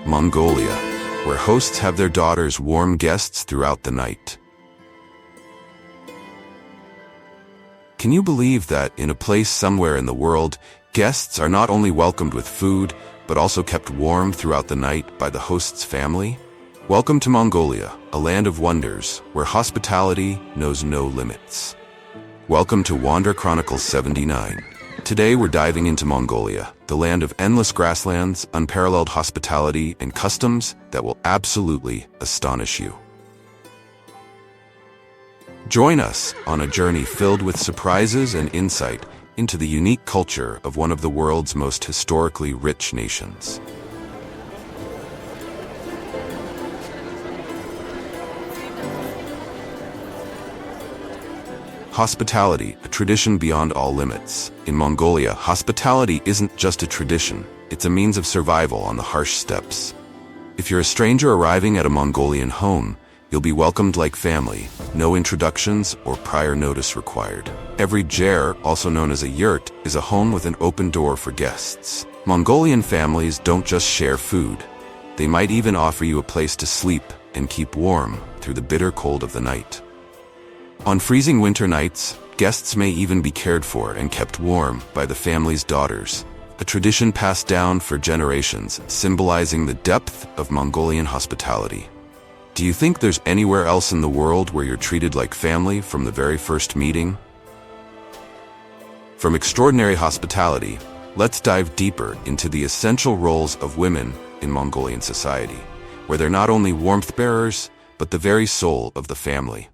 Mongolia, where hosts have their daughters warm guests throughout the night. Can you believe that in a place somewhere in the world, guests are not only welcomed with food, but also kept warm throughout the night by the host's family? Welcome to Mongolia, a land of wonders, where hospitality knows no limits. Welcome to Wander Chronicles 79. Today we're diving into Mongolia, the land of endless grasslands, unparalleled hospitality, and customs that will absolutely astonish you. Join us on a journey filled with surprises and insight into the unique culture of one of the world's most historically rich nations. Hospitality, a tradition beyond all limits. In Mongolia, hospitality isn't just a tradition, it's a means of survival on the harsh steppes. If you're a stranger arriving at a Mongolian home, you'll be welcomed like family, no introductions or prior notice required. Every ger, also known as a yurt, is a home with an open door for guests. Mongolian families don't just share food. They might even offer you a place to sleep and keep warm through the bitter cold of the night. On freezing winter nights, guests may even be cared for and kept warm by the family's daughters, a tradition passed down for generations, symbolizing the depth of Mongolian hospitality. Do you think there's anywhere else in the world where you're treated like family from the very first meeting? From extraordinary hospitality, let's dive deeper into the essential roles of women in Mongolian society, where they're not only warmth bearers, but the very soul of the family.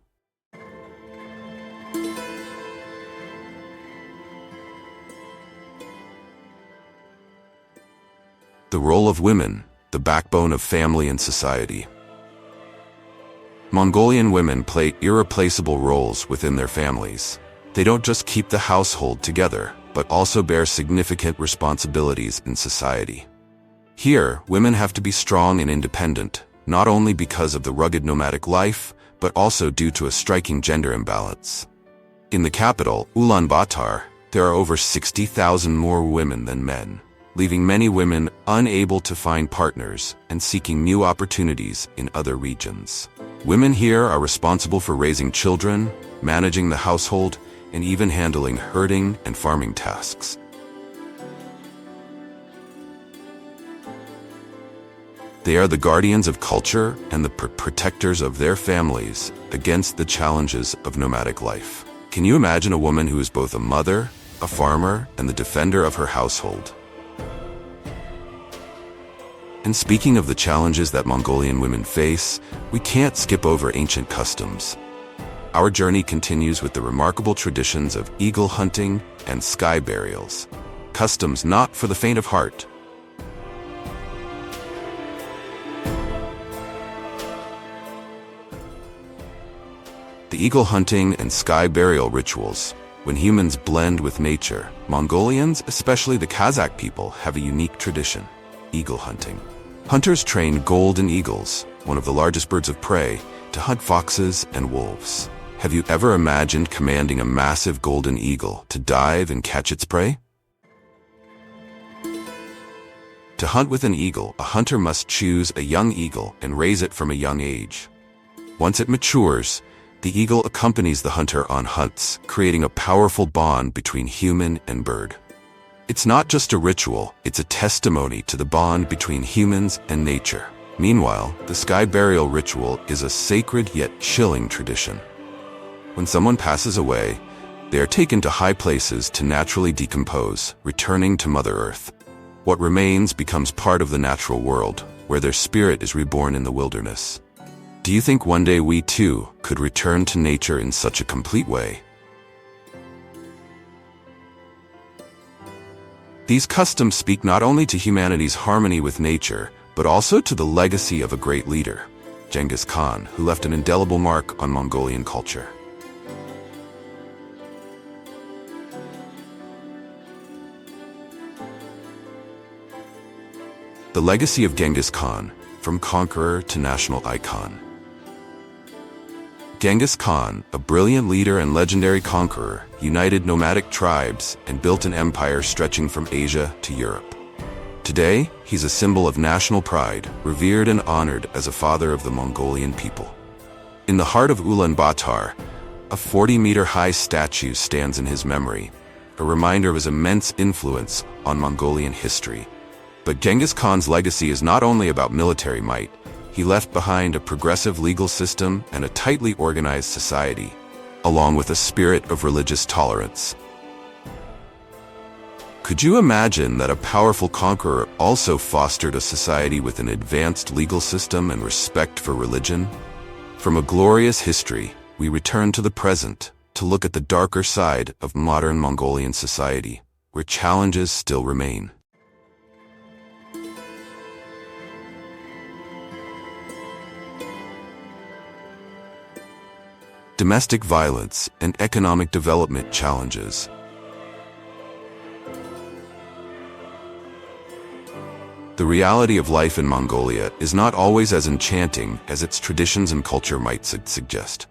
The role of women, the backbone of family and society. Mongolian women play irreplaceable roles within their families. They don't just keep the household together, but also bear significant responsibilities in society. Here, women have to be strong and independent, not only because of the rugged nomadic life, but also due to a striking gender imbalance. In the capital, Ulaanbaatar, there are over 60,000 more women than men, leaving many women unable to find partners and seeking new opportunities in other regions. Women here are responsible for raising children, managing the household, and even handling herding and farming tasks. They are the guardians of culture and the protectors of their families against the challenges of nomadic life. Can you imagine a woman who is both a mother, a farmer, and the defender of her household? And speaking of the challenges that Mongolian women face, we can't skip over ancient customs. Our journey continues with the remarkable traditions of eagle hunting and sky burials, customs not for the faint of heart. The eagle hunting and sky burial rituals, when humans blend with nature, Mongolians, especially the Kazakh people, have a unique tradition: eagle hunting. Hunters train golden eagles, one of the largest birds of prey, to hunt foxes and wolves. Have you ever imagined commanding a massive golden eagle to dive and catch its prey? To hunt with an eagle, a hunter must choose a young eagle and raise it from a young age. Once it matures, the eagle accompanies the hunter on hunts, creating a powerful bond between human and bird. It's not just a ritual, it's a testimony to the bond between humans and nature. Meanwhile, the sky burial ritual is a sacred yet chilling tradition. When someone passes away, they are taken to high places to naturally decompose, returning to Mother Earth. What remains becomes part of the natural world, where their spirit is reborn in the wilderness. Do you think one day we too could return to nature in such a complete way? These customs speak not only to humanity's harmony with nature, but also to the legacy of a great leader, Genghis Khan, who left an indelible mark on Mongolian culture. The legacy of Genghis Khan, from conqueror to national icon. Genghis Khan, a brilliant leader and legendary conqueror, united nomadic tribes and built an empire stretching from Asia to Europe. Today, he's a symbol of national pride, revered and honored as a father of the Mongolian people. In the heart of Ulaanbaatar, a 40-meter-high statue stands in his memory, a reminder of his immense influence on Mongolian history. But Genghis Khan's legacy is not only about military might. He left behind a progressive legal system and a tightly organized society, along with a spirit of religious tolerance. Could you imagine that a powerful conqueror also fostered a society with an advanced legal system and respect for religion? From a glorious history, we return to the present to look at the darker side of modern Mongolian society, where challenges still remain. Domestic violence and economic development challenges. The reality of life in Mongolia is not always as enchanting as its traditions and culture might suggest.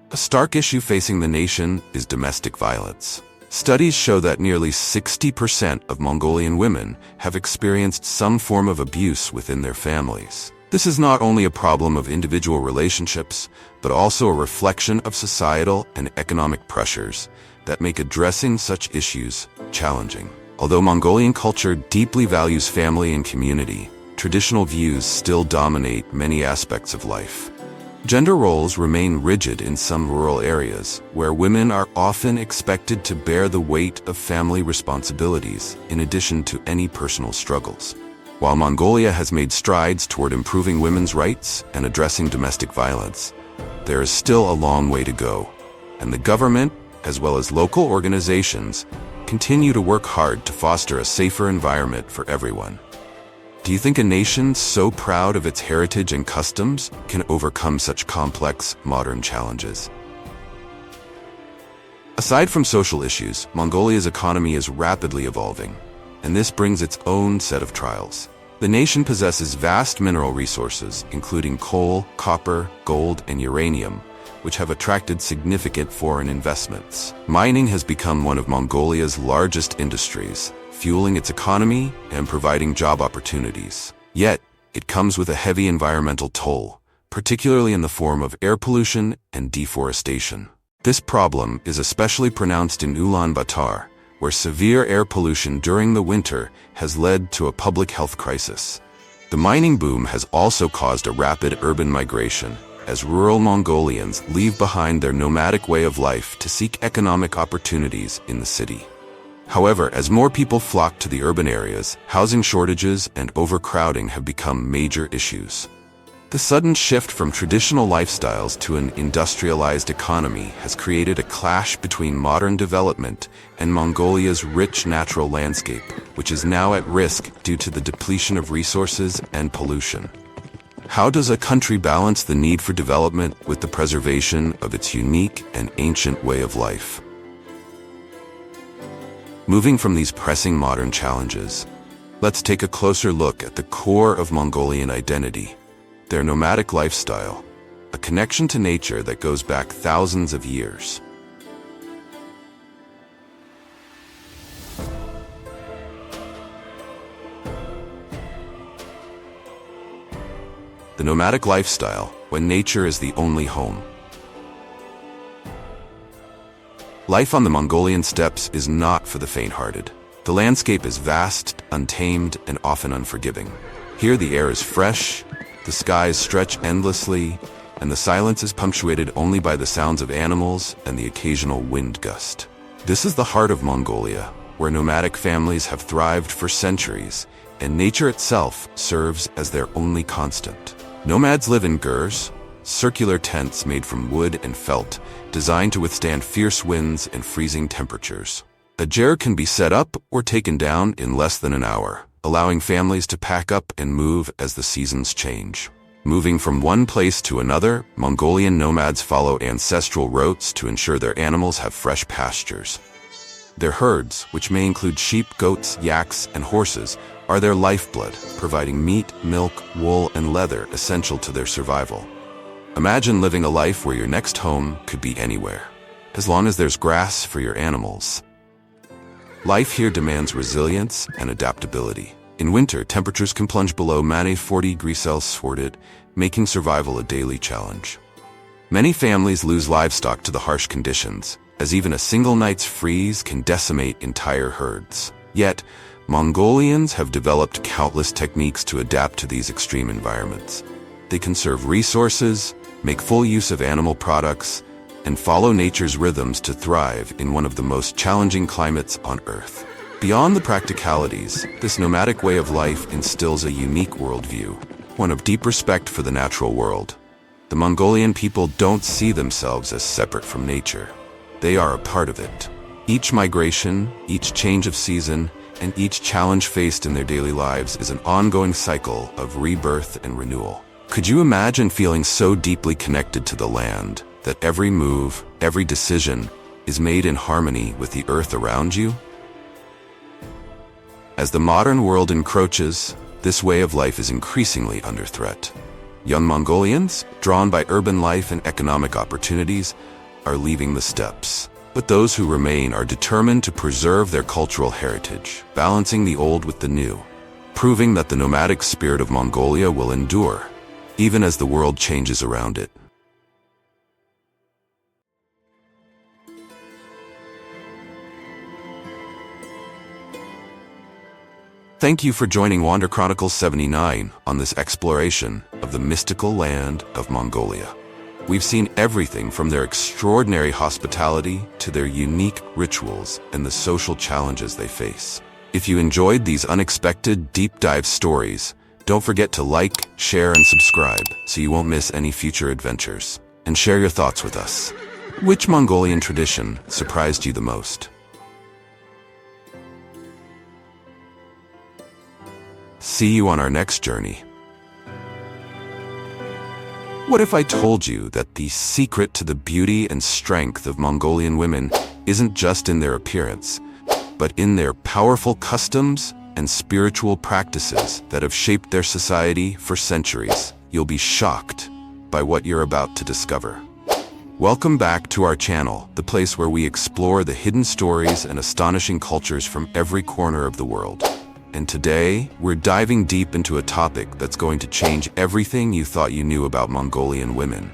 A stark issue facing the nation is domestic violence. Studies show that nearly 60% of Mongolian women have experienced some form of abuse within their families. This is not only a problem of individual relationships, but also a reflection of societal and economic pressures that make addressing such issues challenging. Although Mongolian culture deeply values family and community, traditional views still dominate many aspects of life. Gender roles remain rigid in some rural areas, where women are often expected to bear the weight of family responsibilities in addition to any personal struggles. While Mongolia has made strides toward improving women's rights and addressing domestic violence, there is still a long way to go, and the government, as well as local organizations, continue to work hard to foster a safer environment for everyone. Do you think a nation so proud of its heritage and customs can overcome such complex, modern challenges? Aside from social issues, Mongolia's economy is rapidly evolving, and this brings its own set of trials. The nation possesses vast mineral resources, including coal, copper, gold, and uranium, which have attracted significant foreign investments. Mining has become one of Mongolia's largest industries, fueling its economy and providing job opportunities. Yet, it comes with a heavy environmental toll, particularly in the form of air pollution and deforestation. This problem is especially pronounced in Ulaanbaatar, where severe air pollution during the winter has led to a public health crisis. The mining boom has also caused a rapid urban migration, as rural Mongolians leave behind their nomadic way of life to seek economic opportunities in the city. However, as more people flock to the urban areas, housing shortages and overcrowding have become major issues. The sudden shift from traditional lifestyles to an industrialized economy has created a clash between modern development and Mongolia's rich natural landscape, which is now at risk due to the depletion of resources and pollution. How does a country balance the need for development with the preservation of its unique and ancient way of life? Moving from these pressing modern challenges, let's take a closer look at the core of Mongolian identity, their nomadic lifestyle, a connection to nature that goes back thousands of years. The nomadic lifestyle, when nature is the only home. Life on the Mongolian steppes is not for the faint-hearted. The landscape is vast, untamed, and often unforgiving. Here the air is fresh, the skies stretch endlessly, and the silence is punctuated only by the sounds of animals and the occasional wind gust. This is the heart of Mongolia, where nomadic families have thrived for centuries, and nature itself serves as their only constant. Nomads live in gurs, circular tents made from wood and felt, designed to withstand fierce winds and freezing temperatures. A ger can be set up or taken down in less than an hour, allowing families to pack up and move as the seasons change. Moving from one place to another, Mongolian nomads follow ancestral routes to ensure their animals have fresh pastures. Their herds, which may include sheep, goats, yaks, and horses, are their lifeblood, providing meat, milk, wool, and leather essential to their survival. Imagine living a life where your next home could be anywhere, as long as there's grass for your animals. Life here demands resilience and adaptability. In winter, temperatures can plunge below -40 degrees Celsius, making survival a daily challenge. Many families lose livestock to the harsh conditions, as even a single night's freeze can decimate entire herds. Yet, Mongolians have developed countless techniques to adapt to these extreme environments. They conserve resources, make full use of animal products, and follow nature's rhythms to thrive in one of the most challenging climates on Earth. Beyond the practicalities, this nomadic way of life instills a unique worldview, one of deep respect for the natural world. The Mongolian people don't see themselves as separate from nature. They are a part of it. Each migration, each change of season, and each challenge faced in their daily lives is an ongoing cycle of rebirth and renewal. Could you imagine feeling so deeply connected to the land that every move, every decision is made in harmony with the earth around you? As the modern world encroaches, this way of life is increasingly under threat. Young Mongolians, drawn by urban life and economic opportunities, are leaving the steppes. But those who remain are determined to preserve their cultural heritage, balancing the old with the new, proving that the nomadic spirit of Mongolia will endure, even as the world changes around it. Thank you for joining Wander Chronicles 79 on this exploration of the mystical land of Mongolia. We've seen everything from their extraordinary hospitality to their unique rituals and the social challenges they face. If you enjoyed these unexpected deep dive stories, don't forget to like, share, and subscribe so you won't miss any future adventures. And share your thoughts with us. Which Mongolian tradition surprised you the most? See you on our next journey. What if I told you that the secret to the beauty and strength of Mongolian women isn't just in their appearance, but in their powerful customs and spiritual practices that have shaped their society for centuries? You'll be shocked by what you're about to discover. Welcome back to our channel, the place where we explore the hidden stories and astonishing cultures from every corner of the world. And today, we're diving deep into a topic that's going to change everything you thought you knew about Mongolian women.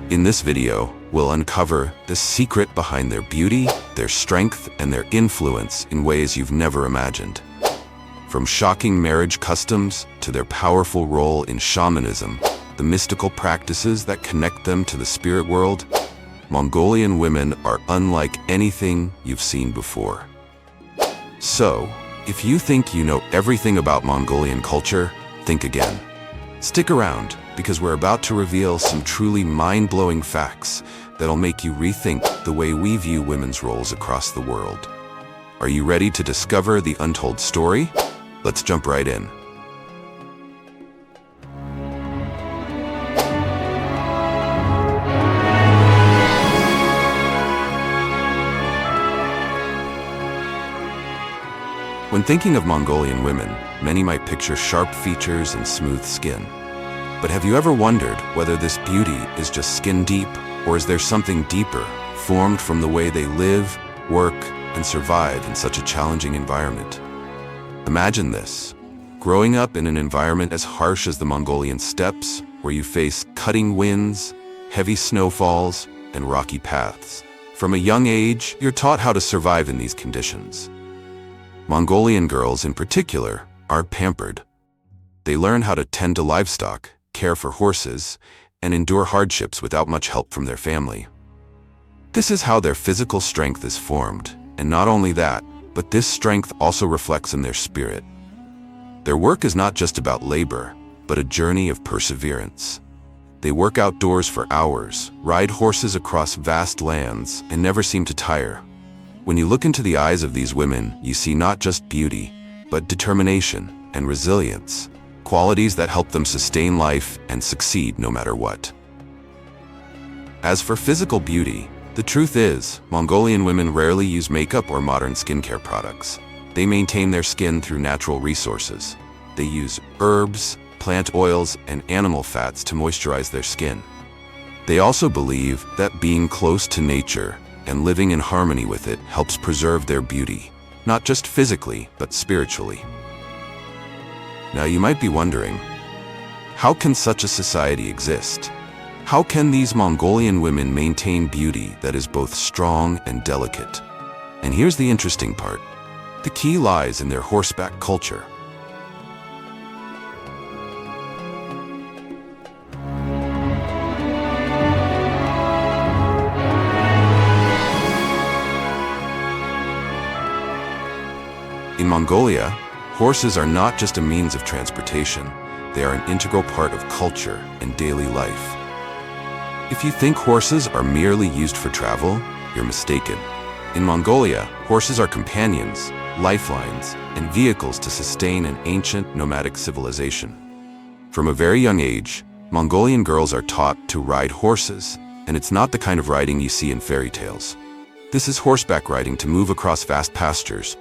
In this video, we'll uncover the secret behind their beauty, their strength, and their influence in ways you've never imagined. From shocking marriage customs to their powerful role in shamanism, the mystical practices that connect them to the spirit world, Mongolian women are unlike anything you've seen before. So, if you think you know everything about Mongolian culture, think again. Stick around, because we're about to reveal some truly mind-blowing facts that'll make you rethink the way we view women's roles across the world. Are you ready to discover the untold story? Let's jump right in. When thinking of Mongolian women, many might picture sharp features and smooth skin. But have you ever wondered whether this beauty is just skin deep, or is there something deeper, formed from the way they live, work, and survive in such a challenging environment? Imagine this: growing up in an environment as harsh as the Mongolian steppes, where you face cutting winds, heavy snowfalls, and rocky paths. From a young age, you're taught how to survive in these conditions. Mongolian girls, in particular, are pampered. They learn how to tend to livestock, care for horses, and endure hardships without much help from their family. This is how their physical strength is formed, and not only that, but this strength also reflects in their spirit. Their work is not just about labor, but a journey of perseverance. They work outdoors for hours, ride horses across vast lands, and never seem to tire. When you look into the eyes of these women, you see not just beauty, but determination and resilience, qualities that help them sustain life and succeed no matter what. As for physical beauty, the truth is, Mongolian women rarely use makeup or modern skincare products. They maintain their skin through natural resources. They use herbs, plant oils, and animal fats to moisturize their skin. They also believe that being close to nature and living in harmony with it helps preserve their beauty, not just physically, but spiritually. Now you might be wondering, how can such a society exist? How can these Mongolian women maintain beauty that is both strong and delicate? And here's the interesting part. The key lies in their horseback culture. In Mongolia, horses are not just a means of transportation, they are an integral part of culture and daily life. If you think horses are merely used for travel, you're mistaken. In Mongolia, horses are companions, lifelines, and vehicles to sustain an ancient nomadic civilization. From a very young age, Mongolian girls are taught to ride horses, and it's not the kind of riding you see in fairy tales. This is horseback riding to move across vast pastures,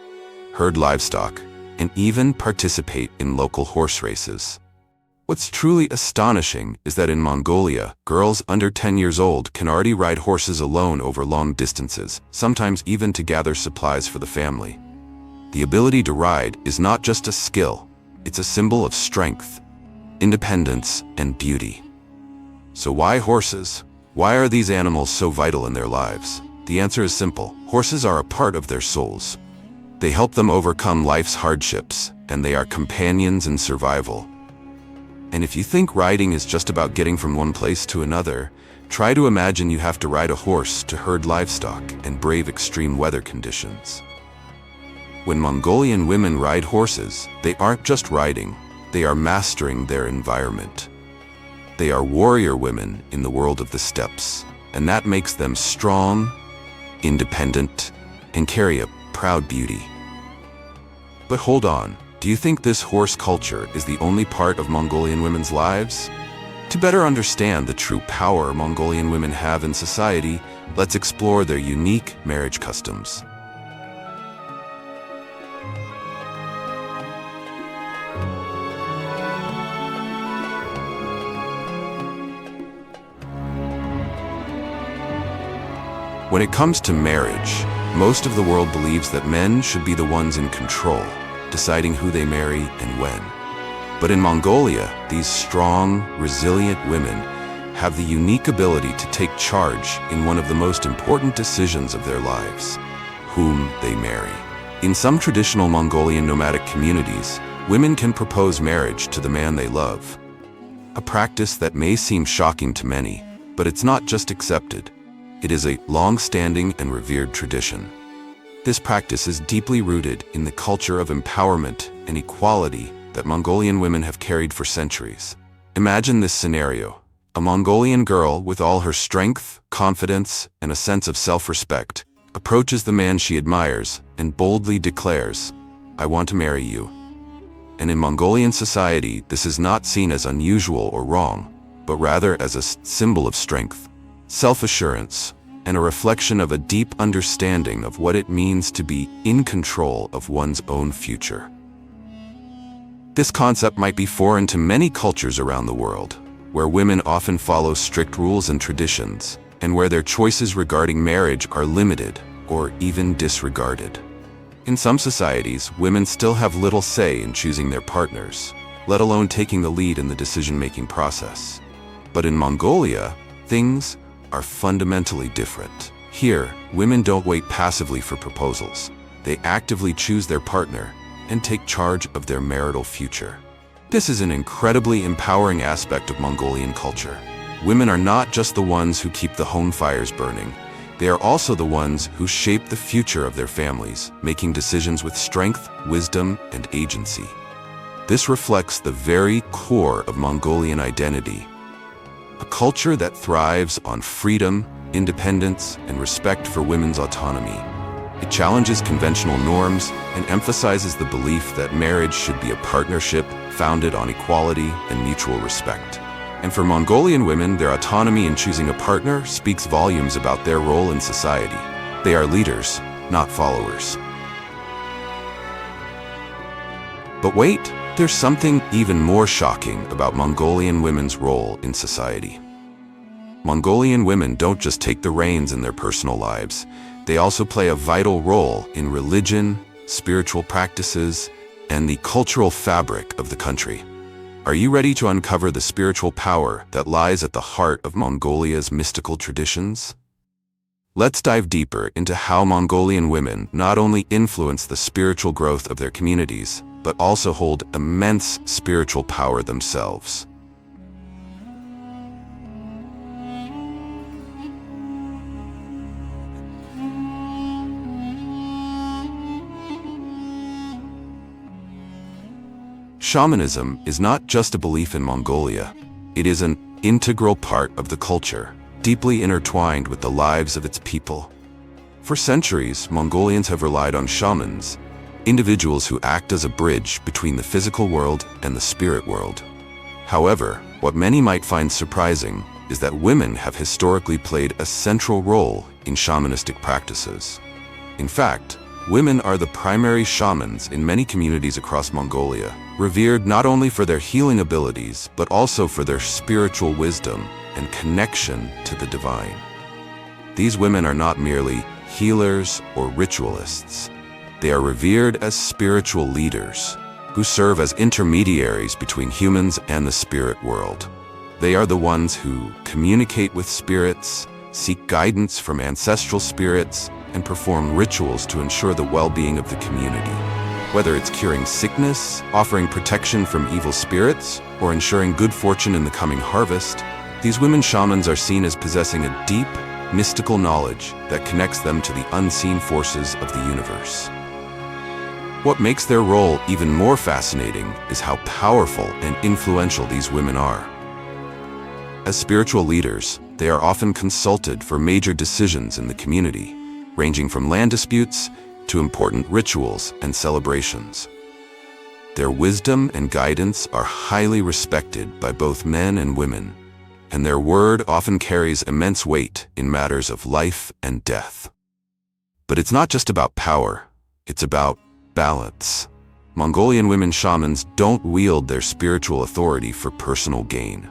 herd livestock, and even participate in local horse races. What's truly astonishing is that in Mongolia, girls under 10 years old can already ride horses alone over long distances, sometimes even to gather supplies for the family. The ability to ride is not just a skill, it's a symbol of strength, independence, and beauty. So why horses? Why are these animals so vital in their lives? The answer is simple. Horses are a part of their souls. They help them overcome life's hardships, and they are companions in survival. And if you think riding is just about getting from one place to another, try to imagine you have to ride a horse to herd livestock and brave extreme weather conditions. When Mongolian women ride horses, they aren't just riding, they are mastering their environment. They are warrior women in the world of the steppes, and that makes them strong, independent, and carry a proud beauty. But hold on, do you think this horse culture is the only part of Mongolian women's lives? To better understand the true power Mongolian women have in society, let's explore their unique marriage customs. When it comes to marriage, most of the world believes that men should be the ones in control, deciding who they marry and when. But in Mongolia, these strong, resilient women have the unique ability to take charge in one of the most important decisions of their lives: whom they marry. In some traditional Mongolian nomadic communities, women can propose marriage to the man they love. A practice that may seem shocking to many, but it's not just accepted. It is a long-standing and revered tradition. This practice is deeply rooted in the culture of empowerment and equality that Mongolian women have carried for centuries. Imagine this scenario. A Mongolian girl with all her strength, confidence, and a sense of self-respect approaches the man she admires and boldly declares, "I want to marry you." And in Mongolian society, this is not seen as unusual or wrong, but rather as a symbol of strength, self-assurance, and a reflection of a deep understanding of what it means to be in control of one's own future. This concept might be foreign to many cultures around the world, where women often follow strict rules and traditions, and where their choices regarding marriage are limited or even disregarded. In some societies, women still have little say in choosing their partners, let alone taking the lead in the decision-making process. But in Mongolia, things are fundamentally different. Here, women don't wait passively for proposals. They actively choose their partner and take charge of their marital future. This is an incredibly empowering aspect of Mongolian culture. Women are not just the ones who keep the home fires burning. They are also the ones who shape the future of their families, making decisions with strength, wisdom, and agency. This reflects the very core of Mongolian identity, a culture that thrives on freedom, independence, and respect for women's autonomy. It challenges conventional norms and emphasizes the belief that marriage should be a partnership founded on equality and mutual respect. And for Mongolian women, their autonomy in choosing a partner speaks volumes about their role in society. They are leaders, not followers. But wait, there's something even more shocking about Mongolian women's role in society. Mongolian women don't just take the reins in their personal lives, they also play a vital role in religion, spiritual practices, and the cultural fabric of the country. Are you ready to uncover the spiritual power that lies at the heart of Mongolia's mystical traditions? Let's dive deeper into how Mongolian women not only influence the spiritual growth of their communities, but also hold immense spiritual power themselves. Shamanism is not just a belief in Mongolia. It is an integral part of the culture, deeply intertwined with the lives of its people. For centuries, Mongolians have relied on shamans, individuals who act as a bridge between the physical world and the spirit world. However, what many might find surprising is that women have historically played a central role in shamanistic practices. In fact, women are the primary shamans in many communities across Mongolia, revered not only for their healing abilities, but also for their spiritual wisdom and connection to the divine. These women are not merely healers or ritualists. They are revered as spiritual leaders who serve as intermediaries between humans and the spirit world. They are the ones who communicate with spirits, seek guidance from ancestral spirits, and perform rituals to ensure the well-being of the community. Whether it's curing sickness, offering protection from evil spirits, or ensuring good fortune in the coming harvest, these women shamans are seen as possessing a deep, mystical knowledge that connects them to the unseen forces of the universe. What makes their role even more fascinating is how powerful and influential these women are. As spiritual leaders, they are often consulted for major decisions in the community, ranging from land disputes to important rituals and celebrations. Their wisdom and guidance are highly respected by both men and women, and their word often carries immense weight in matters of life and death. But it's not just about power, it's about balance. Mongolian women shamans don't wield their spiritual authority for personal gain.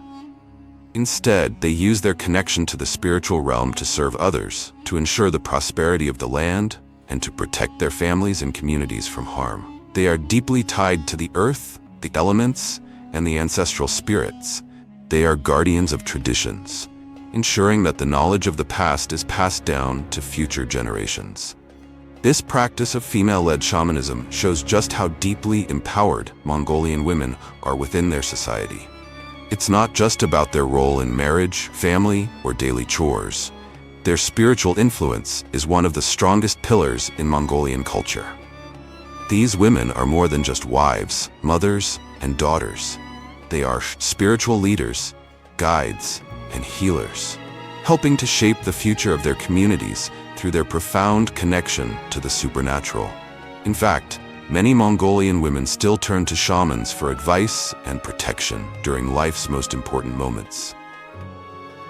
Instead, they use their connection to the spiritual realm to serve others, to ensure the prosperity of the land, and to protect their families and communities from harm. They are deeply tied to the earth, the elements, and the ancestral spirits. They are guardians of traditions, ensuring that the knowledge of the past is passed down to future generations. This practice of female-led shamanism shows just how deeply empowered Mongolian women are within their society. It's not just about their role in marriage, family, or daily chores. Their spiritual influence is one of the strongest pillars in Mongolian culture. These women are more than just wives, mothers, and daughters. They are spiritual leaders, guides, and healers, helping to shape the future of their communities through their profound connection to the supernatural. In fact, many Mongolian women still turn to shamans for advice and protection during life's most important moments.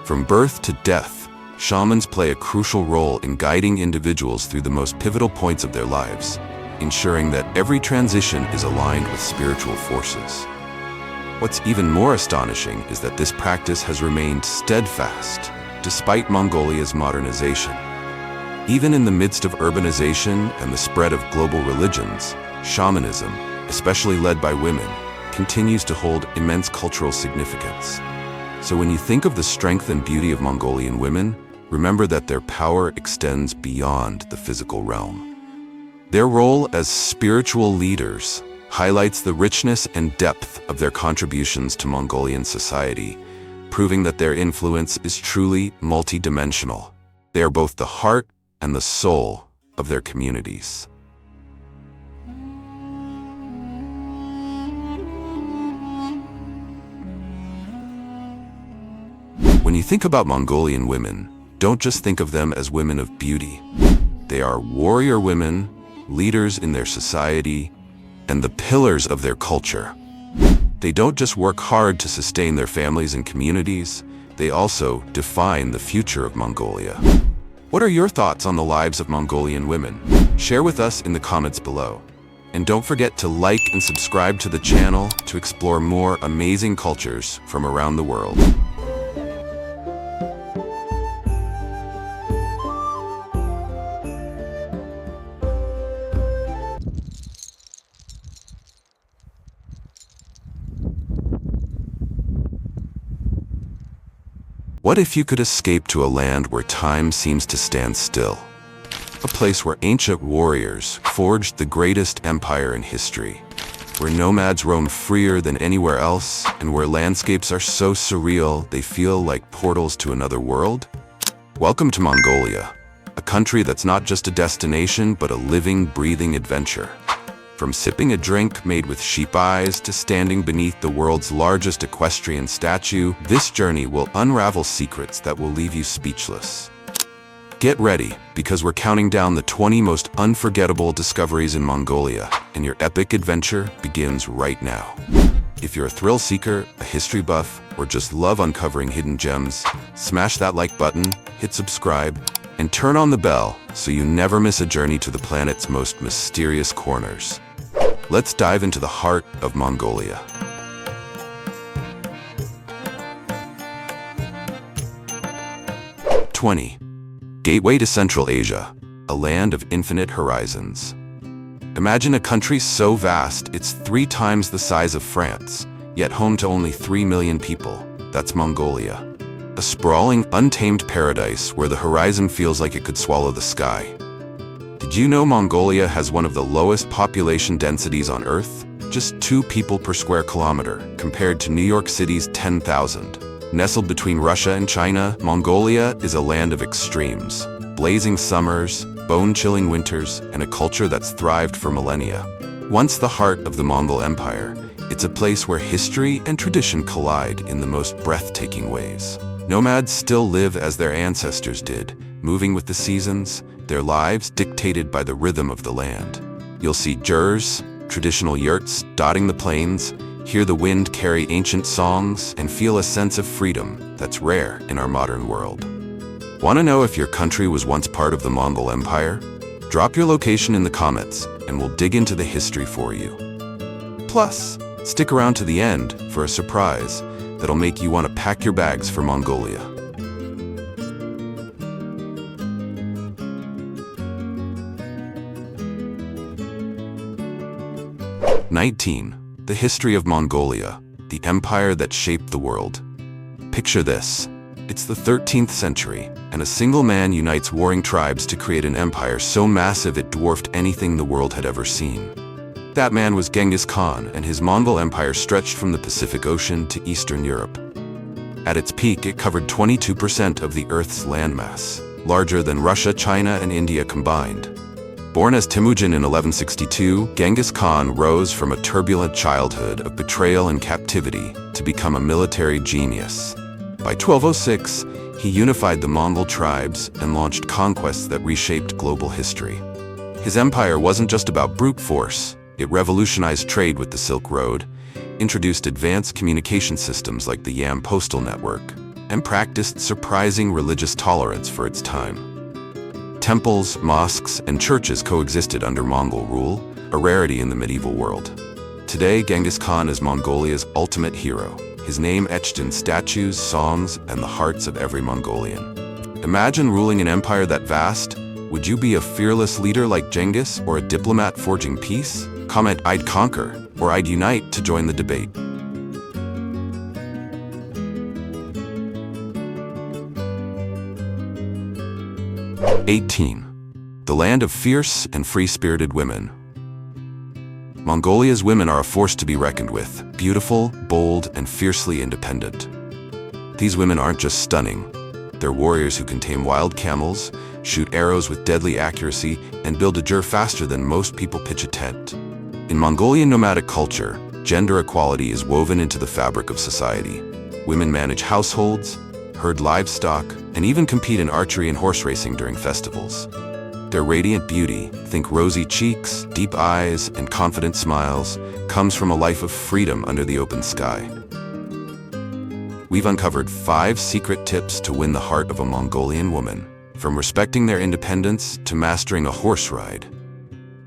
From birth to death, shamans play a crucial role in guiding individuals through the most pivotal points of their lives, ensuring that every transition is aligned with spiritual forces. What's even more astonishing is that this practice has remained steadfast despite Mongolia's modernization. Even in the midst of urbanization and the spread of global religions, shamanism, especially led by women, continues to hold immense cultural significance. So when you think of the strength and beauty of Mongolian women, remember that their power extends beyond the physical realm. Their role as spiritual leaders highlights the richness and depth of their contributions to Mongolian society, proving that their influence is truly multidimensional. They are both the heart and the soul of their communities. When you think about Mongolian women, don't just think of them as women of beauty. They are warrior women, leaders in their society, and the pillars of their culture. They don't just work hard to sustain their families and communities, they also define the future of Mongolia. What are your thoughts on the lives of Mongolian women? Share with us in the comments below. And don't forget to like and subscribe to the channel to explore more amazing cultures from around the world. What if you could escape to a land where time seems to stand still? A place where ancient warriors forged the greatest empire in history, where nomads roam freer than anywhere else, and where landscapes are so surreal they feel like portals to another world? Welcome to Mongolia, a country that's not just a destination but a living, breathing adventure. From sipping a drink made with sheep eyes to standing beneath the world's largest equestrian statue, this journey will unravel secrets that will leave you speechless. Get ready, because we're counting down the 20 most unforgettable discoveries in Mongolia, and your epic adventure begins right now. If you're a thrill seeker, a history buff, or just love uncovering hidden gems, smash that like button, hit subscribe, and turn on the bell so you never miss a journey to the planet's most mysterious corners. Let's dive into the heart of Mongolia. #20. Gateway to Central Asia, a land of infinite horizons. Imagine a country so vast it's 3 times the size of France, yet home to only 3 million people. That's Mongolia. A sprawling, untamed paradise where the horizon feels like it could swallow the sky. Did you know Mongolia has one of the lowest population densities on Earth? Just 2 people per square kilometer, compared to New York City's 10,000. Nestled between Russia and China, Mongolia is a land of extremes. Blazing summers, bone-chilling winters, and a culture that's thrived for millennia. Once the heart of the Mongol Empire, it's a place where history and tradition collide in the most breathtaking ways. Nomads still live as their ancestors did, moving with the seasons, their lives dictated by the rhythm of the land. You'll see jurs, traditional yurts dotting the plains, hear the wind carry ancient songs, and feel a sense of freedom that's rare in our modern world. Want to know if your country was once part of the Mongol Empire? Drop your location in the comments, and we'll dig into the history for you. Plus, stick around to the end for a surprise that'll make you want to pack your bags for Mongolia. 19. The history of Mongolia, the empire that shaped the world. Picture this. It's the 13th century, and a single man unites warring tribes to create an empire so massive it dwarfed anything the world had ever seen. That man was Genghis Khan, and his Mongol empire stretched from the Pacific Ocean to Eastern Europe. At its peak, it covered 22% of the Earth's landmass, larger than Russia, China, and India combined. Born as Temujin in 1162, Genghis Khan rose from a turbulent childhood of betrayal and captivity to become a military genius. By 1206, he unified the Mongol tribes and launched conquests that reshaped global history. His empire wasn't just about brute force. It revolutionized trade with the Silk Road, introduced advanced communication systems like the Yam postal network, and practiced surprising religious tolerance for its time. Temples, mosques, and churches coexisted under Mongol rule, a rarity in the medieval world. Today, Genghis Khan is Mongolia's ultimate hero, his name etched in statues, songs, and the hearts of every Mongolian. Imagine ruling an empire that vast. Would you be a fearless leader like Genghis or a diplomat forging peace? Comment "I'd conquer" or "I'd unite" to join the debate. 18. The land of fierce and free-spirited women. Mongolia's women are a force to be reckoned with, beautiful, bold, and fiercely independent. These women aren't just stunning. They're warriors who can tame wild camels, shoot arrows with deadly accuracy, and build a jur faster than most people pitch a tent. In Mongolian nomadic culture, gender equality is woven into the fabric of society. Women manage households, herd livestock, and even compete in archery and horse racing during festivals. Their radiant beauty, think rosy cheeks, deep eyes, and confident smiles, comes from a life of freedom under the open sky. We've uncovered 5 secret tips to win the heart of a Mongolian woman, from respecting their independence to mastering a horse ride.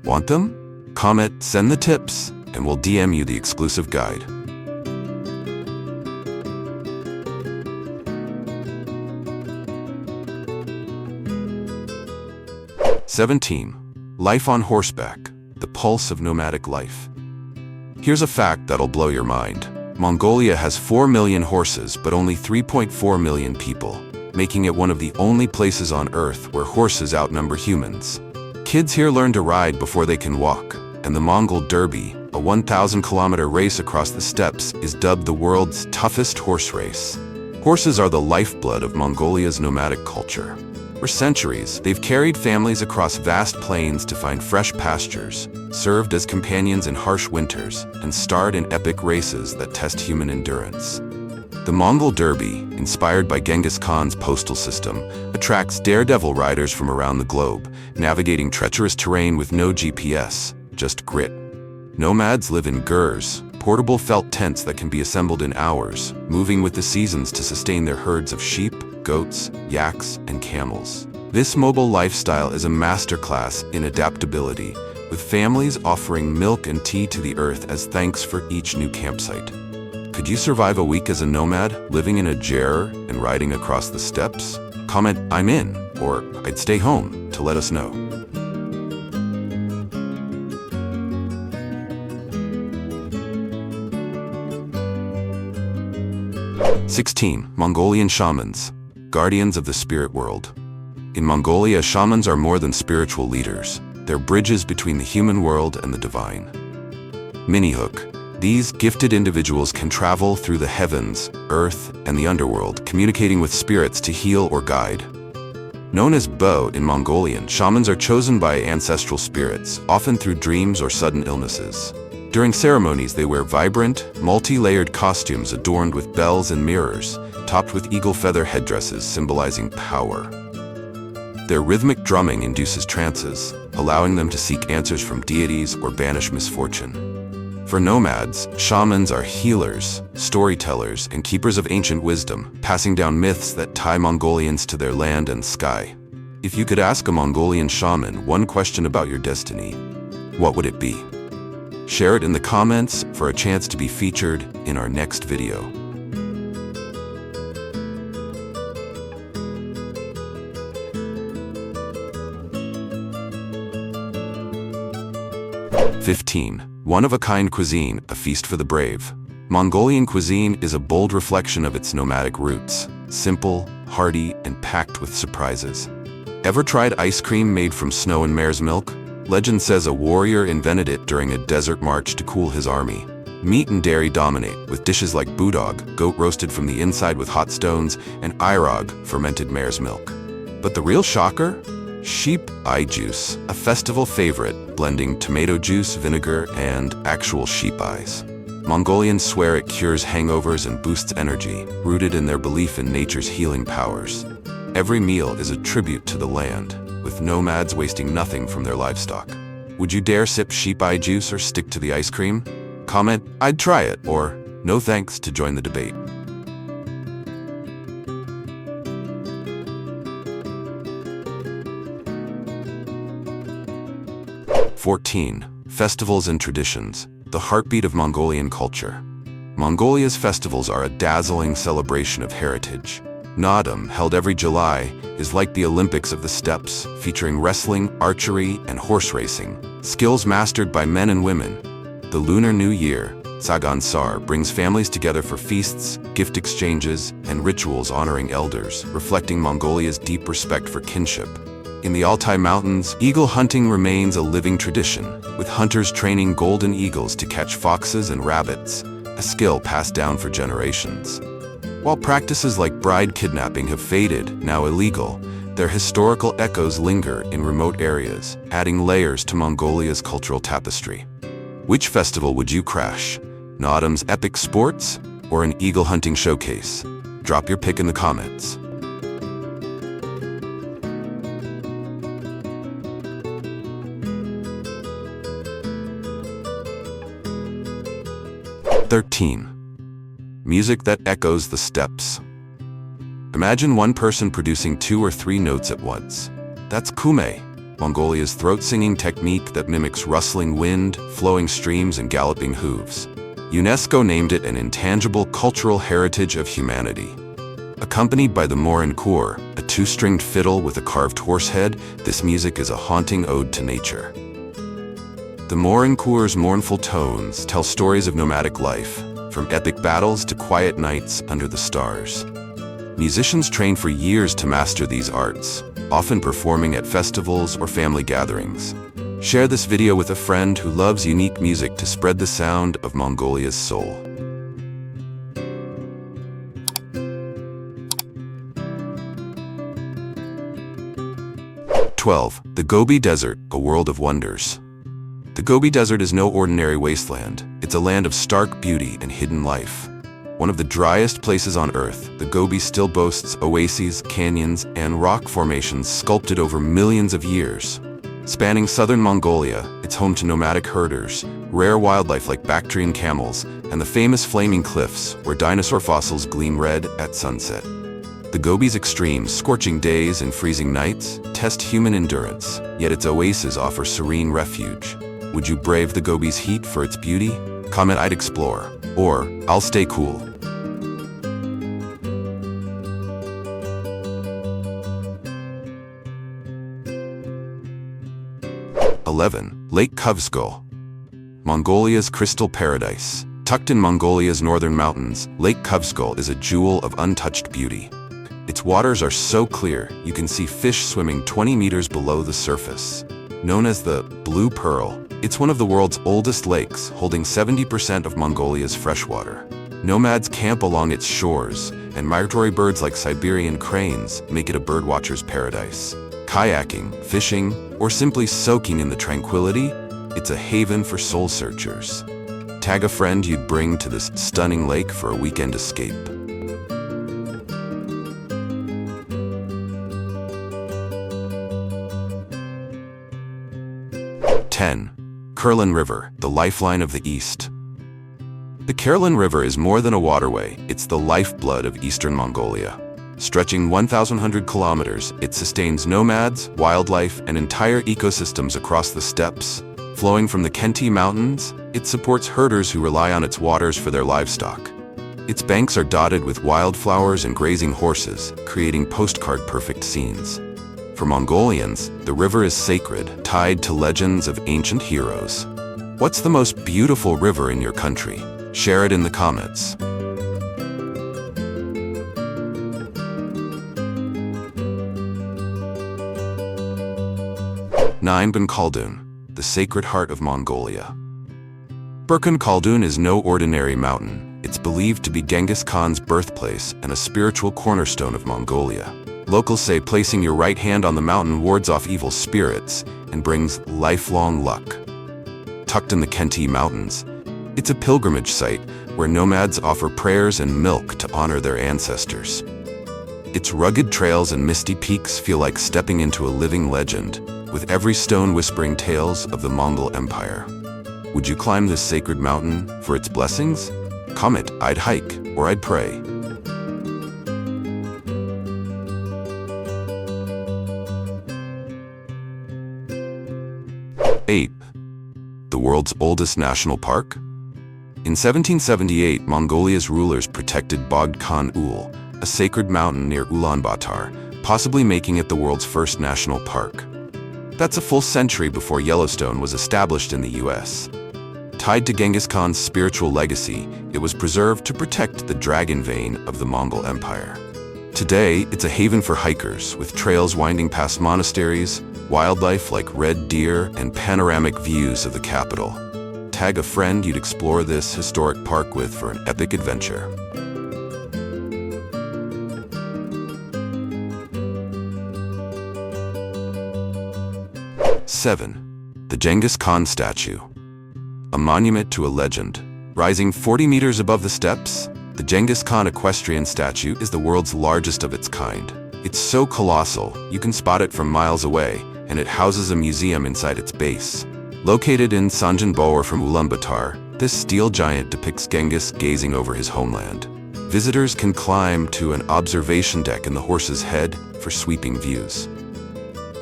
Want them? Comment, send the tips, and we'll DM you the exclusive guide. 17. Life on horseback, the pulse of nomadic life. Here's a fact that'll blow your mind. Mongolia has 4 million horses but only 3.4 million people, making it one of the only places on Earth where horses outnumber humans. Kids here learn to ride before they can walk, and the Mongol Derby, a 1,000-kilometer race across the steppes, is dubbed the world's toughest horse race. Horses are the lifeblood of Mongolia's nomadic culture. For centuries, they've carried families across vast plains to find fresh pastures, served as companions in harsh winters, and starred in epic races that test human endurance. The Mongol Derby, inspired by Genghis Khan's postal system, attracts daredevil riders from around the globe, navigating treacherous terrain with no GPS, just grit. Nomads live in gurs, portable felt tents that can be assembled in hours, moving with the seasons to sustain their herds of sheep, goats, yaks, and camels. This mobile lifestyle is a masterclass in adaptability, with families offering milk and tea to the earth as thanks for each new campsite. Could you survive a week as a nomad, living in a ger and riding across the steppes? Comment, "I'm in," or "I'd stay home," to let us know. 16. Mongolian shamans, guardians of the spirit world. In Mongolia, shamans are more than spiritual leaders. They're bridges between the human world and the divine. Minihook. These gifted individuals can travel through the heavens, earth, and the underworld, communicating with spirits to heal or guide. Known as Bo in Mongolian, shamans are chosen by ancestral spirits, often through dreams or sudden illnesses. During ceremonies, they wear vibrant, multi-layered costumes adorned with bells and mirrors, topped with eagle feather headdresses symbolizing power. Their rhythmic drumming induces trances, allowing them to seek answers from deities or banish misfortune. For nomads, shamans are healers, storytellers, and keepers of ancient wisdom, passing down myths that tie Mongolians to their land and sky. If you could ask a Mongolian shaman one question about your destiny, what would it be? Share it in the comments for a chance to be featured in our next video. One-of-a-kind cuisine, a feast for the brave. Mongolian cuisine is a bold reflection of its nomadic roots, simple, hearty, and packed with surprises. Ever tried ice cream made from snow and mare's milk? Legend says a warrior invented it during a desert march to cool his army. Meat and dairy dominate, with dishes like budog, goat roasted from the inside with hot stones, and irog, fermented mare's milk. But the real shocker? Sheep eye juice, a festival favorite, blending tomato juice, vinegar, and actual sheep eyes. Mongolians swear it cures hangovers and boosts energy, rooted in their belief in nature's healing powers. Every meal is a tribute to the land, with nomads wasting nothing from their livestock. Would you dare sip sheep eye juice or stick to the ice cream? Comment, "I'd try it," or "No thanks," to join the debate. 14. Festivals and traditions, the heartbeat of Mongolian culture. Mongolia's festivals are a dazzling celebration of heritage. Naadam, held every July, is like the Olympics of the steppes, featuring wrestling, archery, and horse racing, skills mastered by men and women. The Lunar New Year, Sagan Sar, brings families together for feasts, gift exchanges, and rituals honoring elders, reflecting Mongolia's deep respect for kinship. In the Altai Mountains, eagle hunting remains a living tradition, with hunters training golden eagles to catch foxes and rabbits, a skill passed down for generations. While practices like bride kidnapping have faded, now illegal, their historical echoes linger in remote areas, adding layers to Mongolia's cultural tapestry. Which festival would you crash? Naadam's epic sports, or an eagle hunting showcase? Drop your pick in the comments. 13. Music that echoes the steppes. Imagine one person producing 2 or 3 notes at once. That's kume, Mongolia's throat-singing technique that mimics rustling wind, flowing streams, and galloping hooves. UNESCO named it an intangible cultural heritage of humanity. Accompanied by the morin-kur, a 2-stringed fiddle with a carved horse head, this music is a haunting ode to nature. The morin-kur's mournful tones tell stories of nomadic life, from epic battles to quiet nights under the stars. Musicians train for years to master these arts, often performing at festivals or family gatherings. Share this video with a friend who loves unique music to spread the sound of Mongolia's soul. 12. The Gobi Desert, a world of wonders. The Gobi Desert is no ordinary wasteland. It's a land of stark beauty and hidden life. One of the driest places on Earth, the Gobi still boasts oases, canyons, and rock formations sculpted over millions of years. Spanning southern Mongolia, it's home to nomadic herders, rare wildlife like Bactrian camels, and the famous flaming cliffs where dinosaur fossils gleam red at sunset. The Gobi's extreme, scorching days and freezing nights test human endurance, yet its oases offer serene refuge. Would you brave the Gobi's heat for its beauty? Comment "I'd explore," or "I'll stay cool." 11. Lake Kuvsgol, Mongolia's crystal paradise. Tucked in Mongolia's northern mountains, Lake Kuvsgol is a jewel of untouched beauty. Its waters are so clear, you can see fish swimming 20 meters below the surface. Known as the Blue Pearl, it's one of the world's oldest lakes, holding 70% of Mongolia's freshwater. Nomads camp along its shores, and migratory birds like Siberian cranes make it a birdwatcher's paradise. Kayaking, fishing, or simply soaking in the tranquility, it's a haven for soul searchers. Tag a friend you'd bring to this stunning lake for a weekend escape. 10. Kurlan River, the lifeline of the East. The Kurlan River is more than a waterway, it's the lifeblood of eastern Mongolia. Stretching 1,100 kilometers, it sustains nomads, wildlife, and entire ecosystems across the steppes. Flowing from the Khenti Mountains, it supports herders who rely on its waters for their livestock. Its banks are dotted with wildflowers and grazing horses, creating postcard-perfect scenes. For Mongolians, the river is sacred, tied to legends of ancient heroes. What's the most beautiful river in your country? Share it in the comments. 9. Burkhan Khaldun, the sacred heart of Mongolia. Burkhan Khaldun is no ordinary mountain. It's believed to be Genghis Khan's birthplace and a spiritual cornerstone of Mongolia. Locals say placing your right hand on the mountain wards off evil spirits and brings lifelong luck. Tucked in the Khenti Mountains, it's a pilgrimage site where nomads offer prayers and milk to honor their ancestors. Its rugged trails and misty peaks feel like stepping into a living legend, with every stone whispering tales of the Mongol Empire. Would you climb this sacred mountain for its blessings? Comment "I'd hike" or "I'd pray." 8. The world's oldest national park? In 1778, Mongolia's rulers protected Bogd Khan Ul, a sacred mountain near Ulaanbaatar, possibly making it the world's first national park. That's a full century before Yellowstone was established in the US. Tied to Genghis Khan's spiritual legacy, it was preserved to protect the dragon vein of the Mongol Empire. Today, it's a haven for hikers, with trails winding past monasteries, wildlife like red deer, and panoramic views of the capital. Tag a friend you'd explore this historic park with for an epic adventure. 7. The Genghis Khan statue. A monument to a legend. Rising 40 meters above the steppes, the Genghis Khan equestrian statue is the world's largest of its kind. It's so colossal, you can spot it from miles away, and it houses a museum inside its base. Located in Sanjanbogor from Ulaanbaatar, this steel giant depicts Genghis gazing over his homeland. Visitors can climb to an observation deck in the horse's head for sweeping views.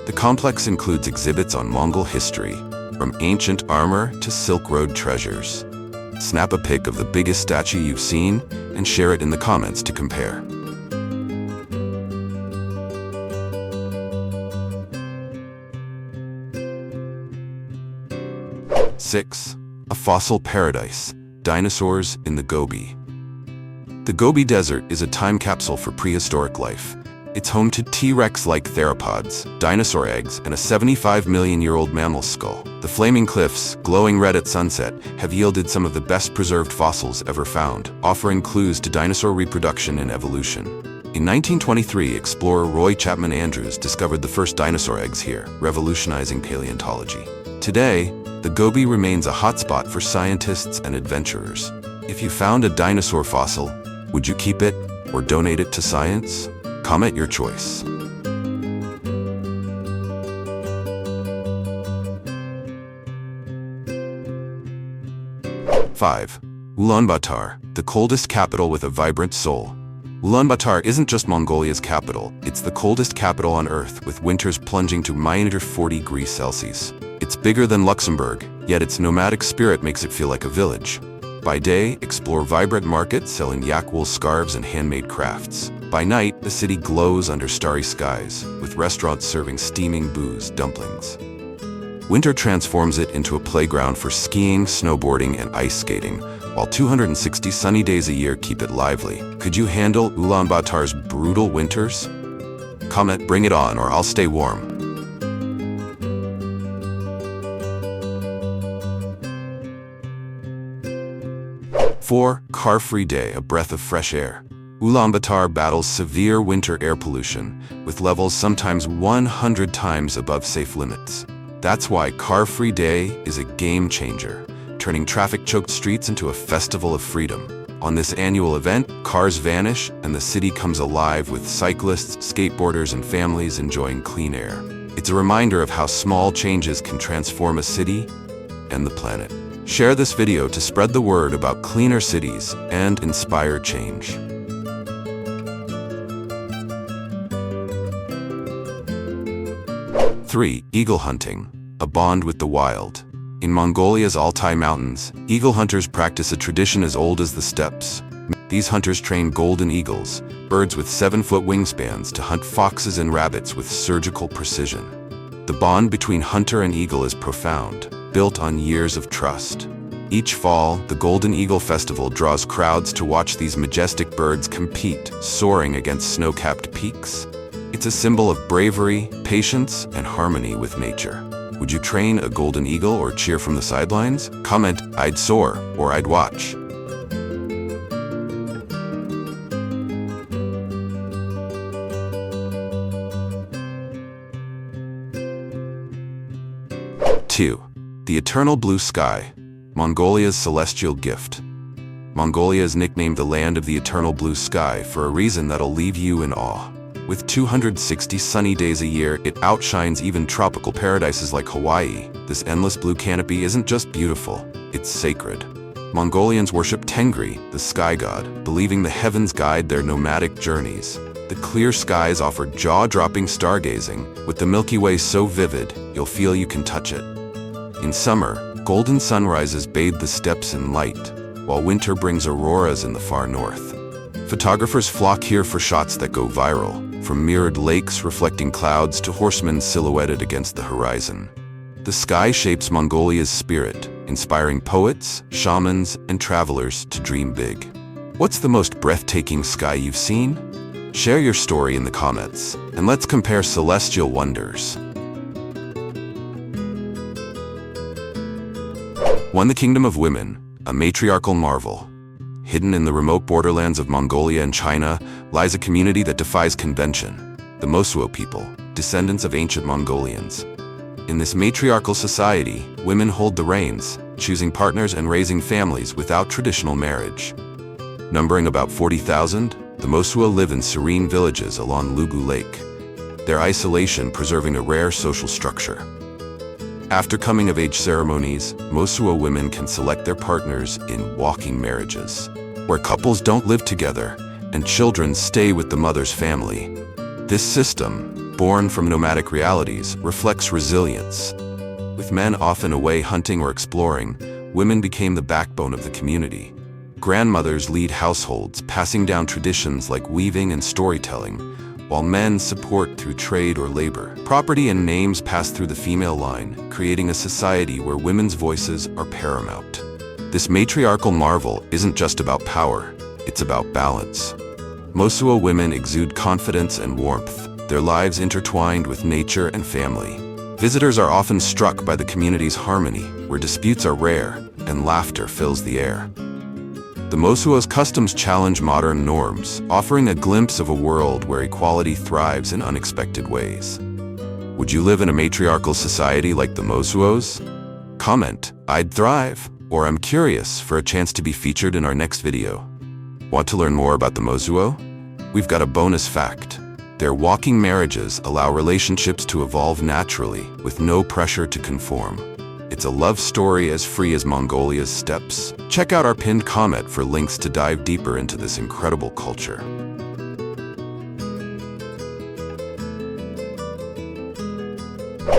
The complex includes exhibits on Mongol history, from ancient armor to Silk Road treasures. Snap a pic of the biggest statue you've seen and share it in the comments to compare. 6. A fossil paradise. Dinosaurs in the Gobi. The Gobi Desert is a time capsule for prehistoric life. It's home to T-Rex-like theropods, dinosaur eggs, and a 75-million-year-old mammal skull. The flaming cliffs, glowing red at sunset, have yielded some of the best-preserved fossils ever found, offering clues to dinosaur reproduction and evolution. In 1923, explorer Roy Chapman Andrews discovered the first dinosaur eggs here, revolutionizing paleontology. Today, the Gobi remains a hotspot for scientists and adventurers. If you found a dinosaur fossil, would you keep it or donate it to science? Comment your choice. 5. Ulaanbaatar, the coldest capital with a vibrant soul. Ulaanbaatar isn't just Mongolia's capital, it's the coldest capital on Earth, with winters plunging to -40 degrees Celsius. It's bigger than Luxembourg, yet its nomadic spirit makes it feel like a village. By day, explore vibrant markets selling yak wool scarves and handmade crafts. By night, the city glows under starry skies, with restaurants serving steaming booze, dumplings. Winter transforms it into a playground for skiing, snowboarding, and ice skating, while 260 sunny days a year keep it lively. Could you handle Ulaanbaatar's brutal winters? Comment, bring it on, or I'll stay warm. 4. Car-free day, a breath of fresh air. Ulaanbaatar battles severe winter air pollution, with levels sometimes 100 times above safe limits. That's why Car-Free Day is a game changer, turning traffic-choked streets into a festival of freedom. On this annual event, cars vanish and the city comes alive with cyclists, skateboarders, and families enjoying clean air. It's a reminder of how small changes can transform a city and the planet. Share this video to spread the word about cleaner cities and inspire change. 3. Eagle hunting, a bond with the wild. In Mongolia's Altai Mountains, eagle hunters practice a tradition as old as the steppes. These hunters train golden eagles, birds with 7-foot wingspans, to hunt foxes and rabbits with surgical precision. The bond between hunter and eagle is profound, built on years of trust. Each fall, the Golden Eagle Festival draws crowds to watch these majestic birds compete, soaring against snow-capped peaks. It's a symbol of bravery, patience, and harmony with nature. Would you train a golden eagle or cheer from the sidelines? Comment, I'd soar, or I'd watch. 2. The eternal blue sky, Mongolia's celestial gift. Mongolia is nicknamed the land of the eternal blue sky for a reason that'll leave you in awe. With 260 sunny days a year, it outshines even tropical paradises like Hawaii. This endless blue canopy isn't just beautiful, it's sacred. Mongolians worship Tengri, the sky god, believing the heavens guide their nomadic journeys. The clear skies offer jaw-dropping stargazing, with the Milky Way so vivid, you'll feel you can touch it. In summer, golden sunrises bathe the steppes in light, while winter brings auroras in the far north. Photographers flock here for shots that go viral, from mirrored lakes reflecting clouds to horsemen silhouetted against the horizon. The sky shapes Mongolia's spirit, inspiring poets, shamans, and travelers to dream big. What's the most breathtaking sky you've seen? Share your story in the comments, and let's compare celestial wonders. 1. The Kingdom of Women, a matriarchal marvel. Hidden in the remote borderlands of Mongolia and China lies a community that defies convention, the Mosuo people, descendants of ancient Mongolians. In this matriarchal society, women hold the reins, choosing partners and raising families without traditional marriage. Numbering about 40,000, the Mosuo live in serene villages along Lugu Lake, their isolation preserving a rare social structure. After coming-of-age ceremonies, Mosuo women can select their partners in walking marriages, where couples don't live together and children stay with the mother's family. This system, born from nomadic realities, reflects resilience. With men often away hunting or exploring, women became the backbone of the community. Grandmothers lead households, passing down traditions like weaving and storytelling, while men support through trade or labor. Property and names pass through the female line, creating a society where women's voices are paramount. This matriarchal marvel isn't just about power, it's about balance. Mosuo women exude confidence and warmth, their lives intertwined with nature and family. Visitors are often struck by the community's harmony, where disputes are rare and laughter fills the air. The Mosuo's customs challenge modern norms, offering a glimpse of a world where equality thrives in unexpected ways. Would you live in a matriarchal society like the Mosuos? Comment, "I'd thrive," or "I'm curious" for a chance to be featured in our next video. Want to learn more about the Mosuo? We've got a bonus fact. Their walking marriages allow relationships to evolve naturally, with no pressure to conform. It's a love story as free as Mongolia's steppes. Check out our pinned comment for links to dive deeper into this incredible culture.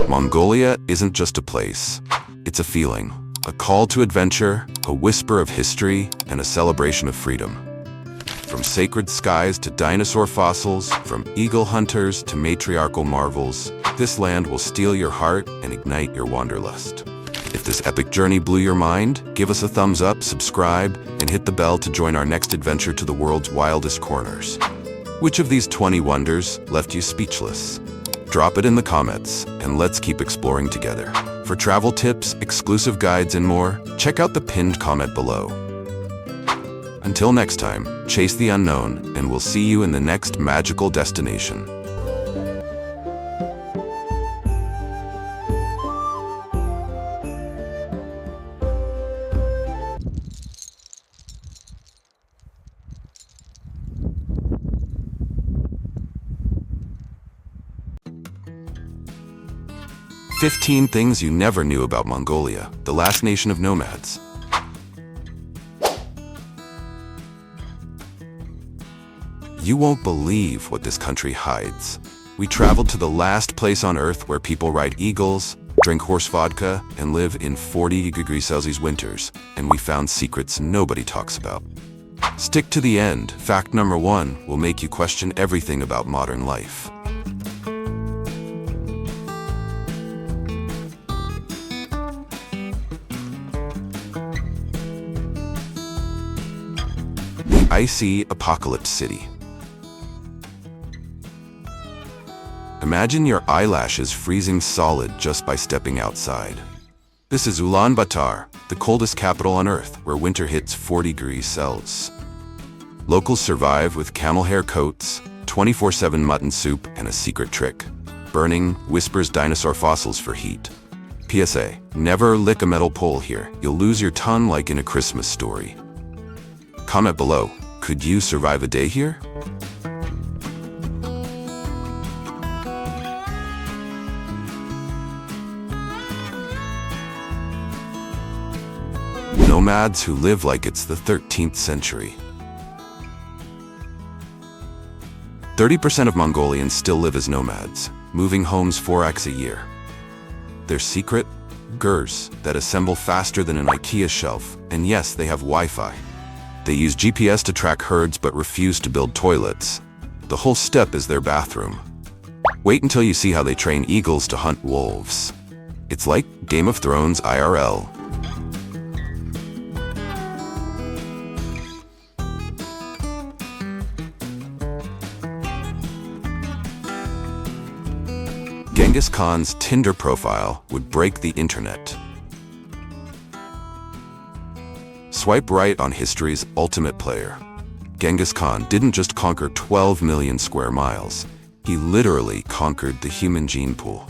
Mongolia isn't just a place. It's a feeling, a call to adventure, a whisper of history, and a celebration of freedom. From sacred skies to dinosaur fossils, from eagle hunters to matriarchal marvels, this land will steal your heart and ignite your wanderlust. If this epic journey blew your mind, give us a thumbs up, subscribe, and hit the bell to join our next adventure to the world's wildest corners. Which of these 20 wonders left you speechless? Drop it in the comments, and let's keep exploring together. For travel tips, exclusive guides, and more, check out the pinned comment below. Until next time, chase the unknown, and we'll see you in the next magical destination. "15 Things You Never Knew About Mongolia, the Last Nation of Nomads." You won't believe what this country hides. We traveled to the last place on Earth where people ride eagles, drink horse vodka, and live in 40 degrees Celsius winters, and we found secrets nobody talks about. Stick to the end. Fact number 1 will make you question everything about modern life. The icy apocalypse city. Imagine your eyelashes freezing solid just by stepping outside. This is Ulaanbaatar, the coldest capital on Earth, where winter hits 40 degrees Celsius. Locals survive with camel hair coats, 24/7 mutton soup, and a secret trick: burning whispers dinosaur fossils for heat. PSA, never lick a metal pole here. You'll lose your tongue like in a Christmas story. Comment below, could you survive a day here? Nomads who live like it's the 13th century. 30% of Mongolians still live as nomads, moving homes 4x a year. Their secret? Gers that assemble faster than an IKEA shelf, and yes, they have Wi-Fi. They use GPS to track herds but refuse to build toilets. The whole steppe is their bathroom. Wait until you see how they train eagles to hunt wolves. It's like Game of Thrones IRL. Genghis Khan's Tinder profile would break the internet. Swipe right on history's ultimate player. Genghis Khan didn't just conquer 12 million square miles. He literally conquered the human gene pool.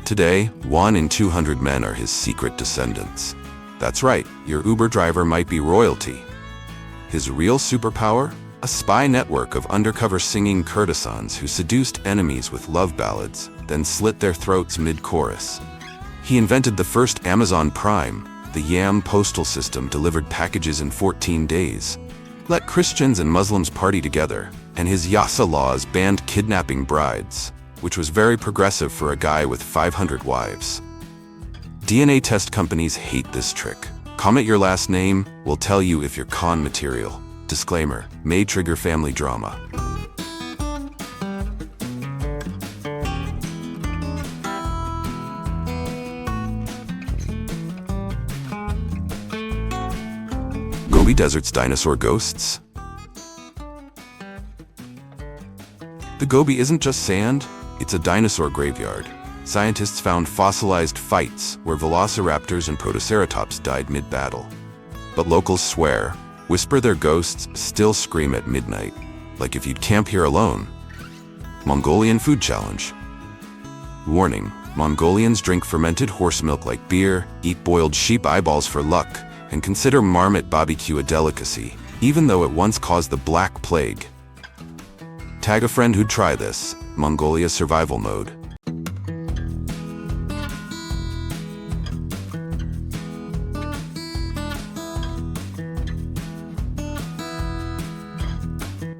Today, 1 in 200 men are his secret descendants. That's right, your Uber driver might be royalty. His real superpower? A spy network of undercover singing courtesans who seduced enemies with love ballads, then slit their throats mid-chorus. He invented the first Amazon Prime. The Yam postal system delivered packages in 14 days. Let Christians and Muslims party together, and his Yasa laws banned kidnapping brides, which was very progressive for a guy with 500 wives. DNA test companies hate this trick. Comment your last name, we'll tell you if you're Khan material. Disclaimer, may trigger family drama. Gobi Desert's dinosaur ghosts? The Gobi isn't just sand, it's a dinosaur graveyard. Scientists found fossilized fights where velociraptors and protoceratops died mid-battle. But locals swear, whisper their ghosts still scream at midnight, like if you'd camp here alone. Mongolian food challenge. Warning, Mongolians drink fermented horse milk like beer, eat boiled sheep eyeballs for luck, and consider marmot barbecue a delicacy, even though it once caused the Black Plague. Tag a friend who'd try this. Mongolia survival mode.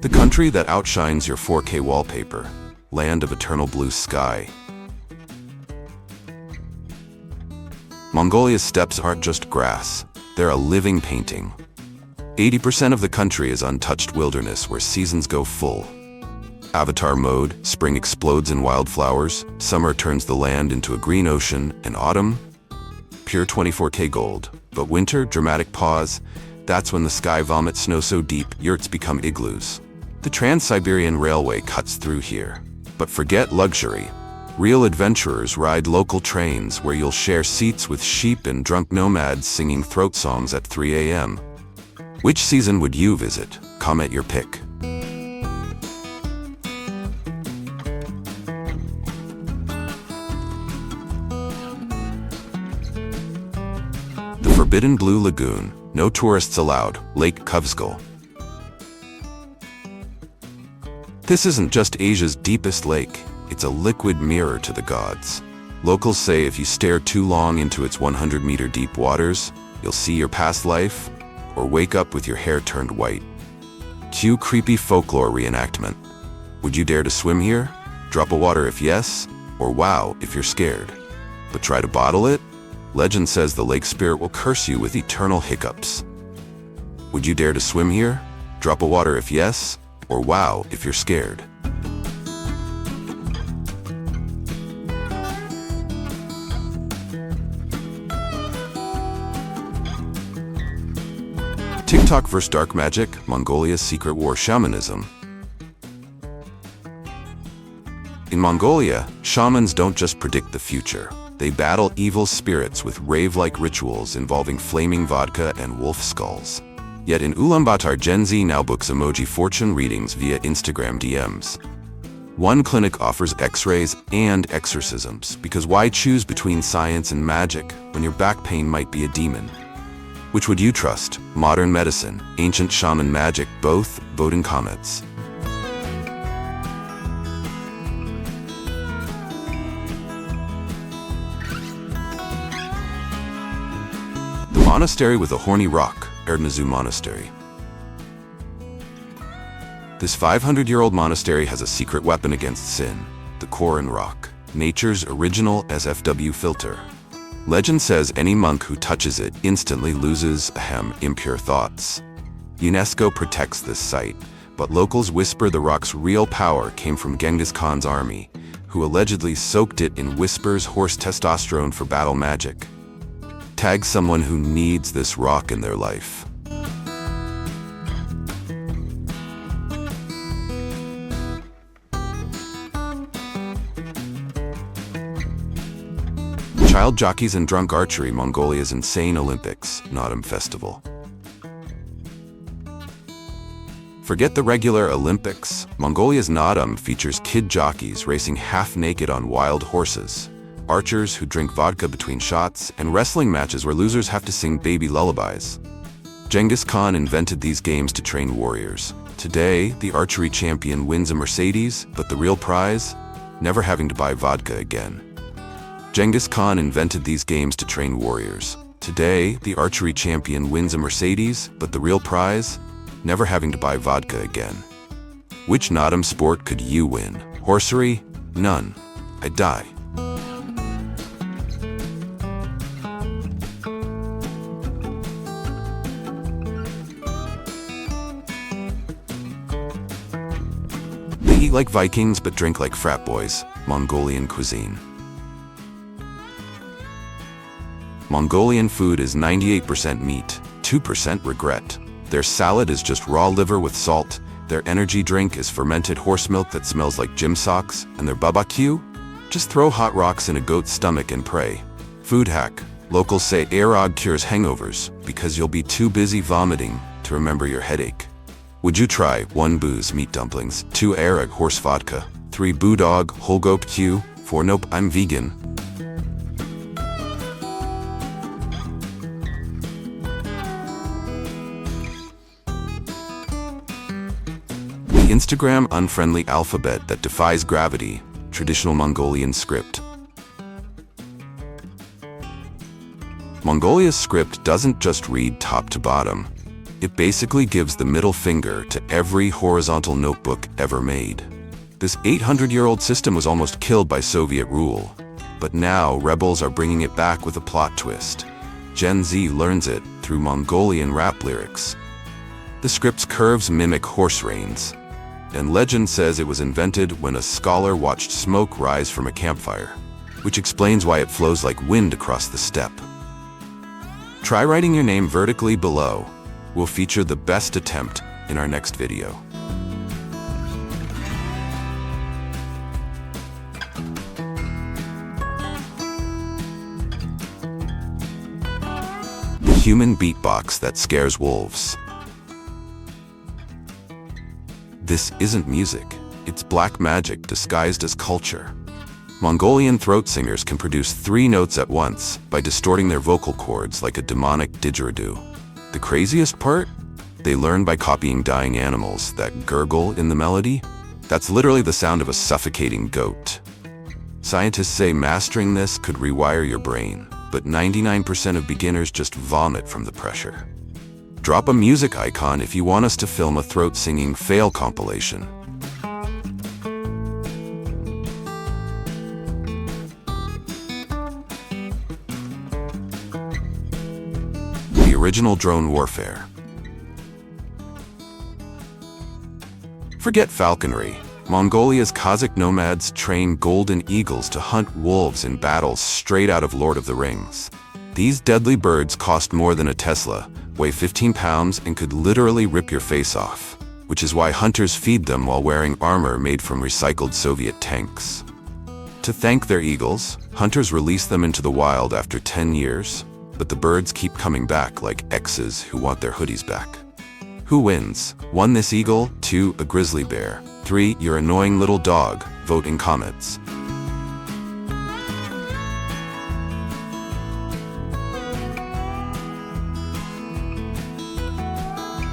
The country that outshines your 4K wallpaper. Land of eternal blue sky. Mongolia's steppes aren't just grass, they're a living painting. 80% of the country is untouched wilderness where seasons go full. Avatar mode, spring explodes in wildflowers, summer turns the land into a green ocean, and autumn, pure 24K gold. But winter, dramatic pause, that's when the sky vomits snow so deep, yurts become igloos. The Trans-Siberian Railway cuts through here. But forget luxury. Real adventurers ride local trains where you'll share seats with sheep and drunk nomads singing throat songs at 3 a.m. Which season would you visit? Comment your pick. The Forbidden Blue Lagoon. No tourists allowed. Lake Kuvsgol. This isn't just Asia's deepest lake. It's a liquid mirror to the gods. Locals say if you stare too long into its 100-meter deep waters, you'll see your past life or wake up with your hair turned white. Cue creepy folklore reenactment. Would you dare to swim here? Drop a water if yes, or wow if you're scared. But try to bottle it? Legend says the lake spirit will curse you with eternal hiccups. Would you dare to swim here? Drop a water if yes, or wow if you're scared. TikTok vs. Dark Magic, Mongolia's Secret War Shamanism. In Mongolia, shamans don't just predict the future. They battle evil spirits with rave-like rituals involving flaming vodka and wolf skulls. Yet in Ulaanbaatar, Gen Z now books emoji fortune readings via Instagram DMs. One clinic offers x-rays and exorcisms, because why choose between science and magic when your back pain might be a demon? Which would you trust? Modern medicine, ancient shaman magic, both? Vote in comments. The monastery with a horny rock, Erdnazu Monastery. This 500-year-old monastery has a secret weapon against sin, the Koran rock, nature's original SFW filter. Legend says any monk who touches it instantly loses impure thoughts. UNESCO protects this site, but locals whisper the rock's real power came from Genghis Khan's army, who allegedly soaked it in whispers horse testosterone for battle magic. Tag someone who needs this rock in their life. Child jockeys and drunk archery, Mongolia's insane Olympics, Naadam Festival. Forget the regular Olympics. Mongolia's Naadam features kid jockeys racing half-naked on wild horses, archers who drink vodka between shots, and wrestling matches where losers have to sing baby lullabies. Genghis Khan invented these games to train warriors. Today, the archery champion wins a Mercedes, but the real prize? Never having to buy vodka again. Genghis Khan invented these games to train warriors. Today, the archery champion wins a Mercedes, but the real prize? Never having to buy vodka again. Which Naadam sport could you win? Horsery? None. I'd die. They eat like Vikings but drink like frat boys. Mongolian cuisine. Mongolian food is 98% meat, 2% regret. Their salad is just raw liver with salt, their energy drink is fermented horse milk that smells like gym socks, and their barbecue? Just throw hot rocks in a goat's stomach and pray. Food hack. Locals say aerog cures hangovers because you'll be too busy vomiting to remember your headache. Would you try 1 booze meat dumplings, 2 aerog horse vodka, 3 boodog whole goat q, 4 nope I'm vegan? The Instagram unfriendly alphabet that defies gravity, traditional Mongolian script. Mongolia's script doesn't just read top to bottom. It basically gives the middle finger to every horizontal notebook ever made. This 800-year-old system was almost killed by Soviet rule, but now rebels are bringing it back with a plot twist. Gen Z learns it through Mongolian rap lyrics. The script's curves mimic horse reins, and legend says it was invented when a scholar watched smoke rise from a campfire, which explains why it flows like wind across the steppe. Try writing your name vertically below. We'll feature the best attempt in our next video. The human beatbox that scares wolves. This isn't music, it's black magic disguised as culture. Mongolian throat singers can produce 3 notes at once by distorting their vocal cords like a demonic didgeridoo. The craziest part? They learn by copying dying animals that gurgle in the melody. That's literally the sound of a suffocating goat. Scientists say mastering this could rewire your brain, but 99% of beginners just vomit from the pressure. Drop a music icon if you want us to film a throat singing fail compilation. The original drone warfare. Forget falconry. Mongolia's Kazakh nomads train golden eagles to hunt wolves in battles straight out of Lord of the Rings. These deadly birds cost more than a Tesla, weigh 15 pounds, and could literally rip your face off, which is why hunters feed them while wearing armor made from recycled Soviet tanks. To thank their eagles, hunters release them into the wild after 10 years, but the birds keep coming back like exes who want their hoodies back. Who wins? 1. This eagle, 2. A grizzly bear, 3. Your annoying little dog. Vote in comments.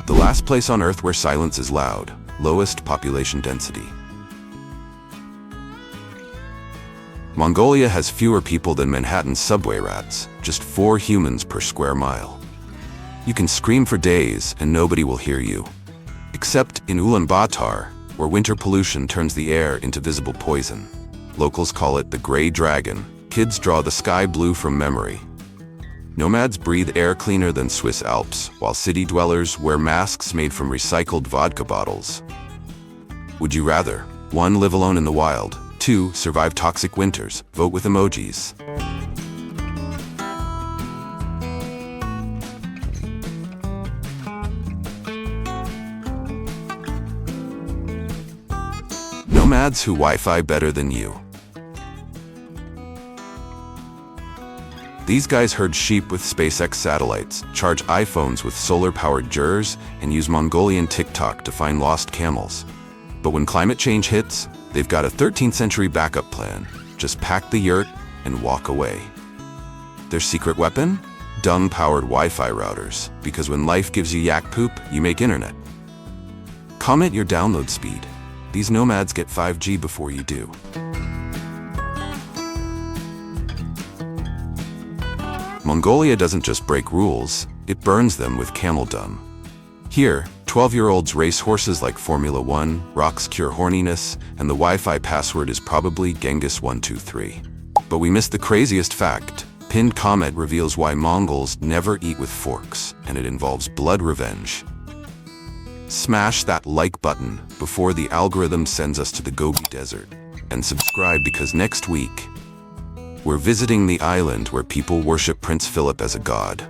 The last place on Earth where silence is loud, lowest population density. Mongolia has fewer people than Manhattan's subway rats, just 4 humans per square mile. You can scream for days and nobody will hear you. Except in Ulaanbaatar, where winter pollution turns the air into visible poison. Locals call it the Gray Dragon. Kids draw the sky blue from memory. Nomads breathe air cleaner than Swiss Alps, while city dwellers wear masks made from recycled vodka bottles. Would you rather? 1. Live alone in the wild. 2. Survive toxic winters. Vote with emojis. Nomads who Wi-Fi better than you. These guys herd sheep with SpaceX satellites, charge iPhones with solar-powered jers, and use Mongolian TikTok to find lost camels. But when climate change hits, they've got a 13th century backup plan. Just pack the yurt and walk away. Their secret weapon? Dung-powered Wi-Fi routers, because when life gives you yak poop, you make internet. Comment your download speed. These nomads get 5G before you do. Mongolia doesn't just break rules, it burns them with camel dung. Here, 12-year-olds race horses like Formula 1, rocks cure horniness, and the Wi-Fi password is probably Genghis123. But we missed the craziest fact. Pinned comment reveals why Mongols never eat with forks, and it involves blood revenge. Smash that like button before the algorithm sends us to the Gobi Desert. And subscribe because next week, we're visiting the island where people worship Prince Philip as a god.